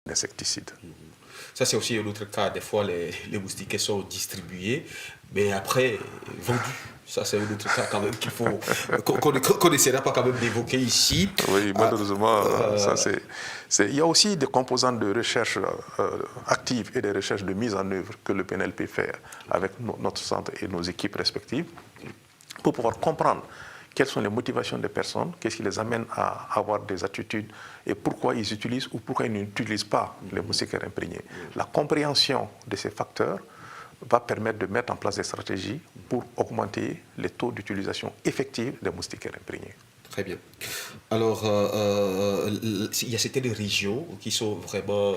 insecticides. Ça, c'est aussi un autre cas. Des fois, les moustiquaires sont distribués, mais après, vendus. Ça, c'est un autre cas quand même qu'il faut qu'on n'essaiera pas quand même d'évoquer ici. Oui, malheureusement, il y a aussi des composantes de recherche active et des recherches de mise en œuvre que le PNLP fait avec notre centre et nos équipes respectives pour pouvoir comprendre quelles sont les motivations des personnes, qu'est-ce qui les amène à avoir des attitudes et pourquoi ils utilisent ou pourquoi ils n'utilisent pas les moustiquaires imprégnés. La compréhension de ces facteurs va permettre de mettre en place des stratégies pour augmenter les taux d'utilisation effective des moustiquaires imprégnés. Très bien. Alors, il y a certaines régions qui sont vraiment,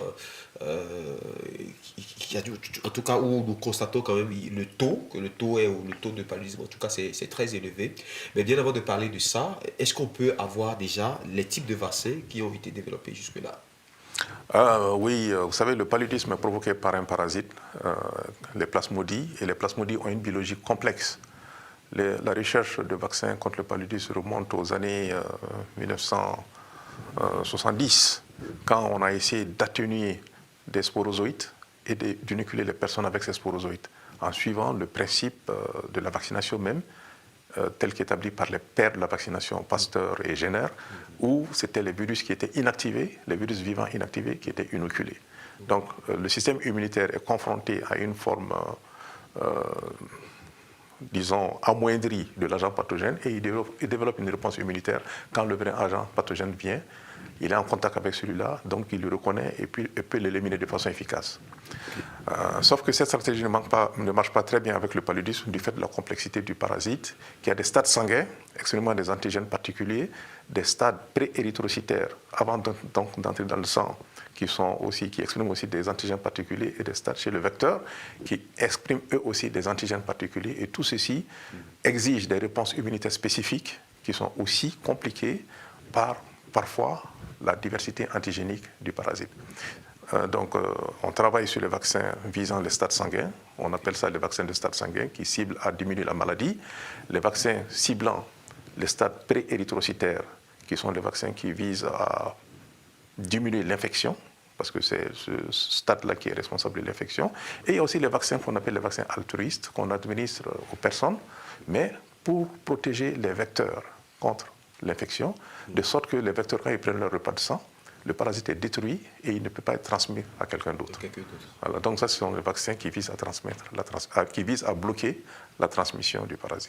en tout cas où nous constatons quand même que le taux de paludisme, en tout cas c'est très élevé. Mais bien avant de parler de ça, est-ce qu'on peut avoir déjà les types de vaccins qui ont été développés jusque-là? Oui, vous savez, le paludisme est provoqué par un parasite, les plasmodies, et les plasmodies ont une biologie complexe. La recherche de vaccins contre le paludisme remonte aux années 1970, quand on a essayé d'atténuer des sporozoïdes et d'inoculer les personnes avec ces sporozoïdes, en suivant le principe de la vaccination même, tel qu'établi par les pères de la vaccination, Pasteur et Jenner, où c'était les virus qui étaient inactivés, les virus vivants inactivés qui étaient inoculés. Donc le système immunitaire est confronté à une forme, disons, amoindrie de l'agent pathogène et il développe une réponse immunitaire quand le vrai agent pathogène vient. Il est en contact avec celui-là, donc il le reconnaît et puis il peut l'éliminer de façon efficace. Sauf que cette stratégie ne marche pas très bien avec le paludisme du fait de la complexité du parasite, qui a des stades sanguins, extrêmement des antigènes particuliers, des stades pré-érythrocytaires avant d'entrer dans le sang, qui expriment aussi des antigènes particuliers, et des stades chez le vecteur, qui expriment eux aussi des antigènes particuliers. Et tout ceci exige des réponses immunitaires spécifiques qui sont aussi compliquées par parfois la diversité antigénique du parasite. Donc, on travaille sur les vaccins visant les stades sanguins. On appelle ça les vaccins de stade sanguin qui ciblent à diminuer la maladie. Les vaccins ciblant les stades pré-érythrocytaires, qui sont les vaccins qui visent à diminuer l'infection, parce que c'est ce stade-là qui est responsable de l'infection. Et il y a aussi les vaccins qu'on appelle les vaccins altruistes, qu'on administre aux personnes, mais pour protéger les vecteurs contre l'infection, de sorte que les vecteurs, quand ils prennent leur repas de sang, le parasite est détruit et il ne peut pas être transmis à quelqu'un d'autre. Voilà, donc ça, ce sont les vaccins qui visent à bloquer la transmission du parasite.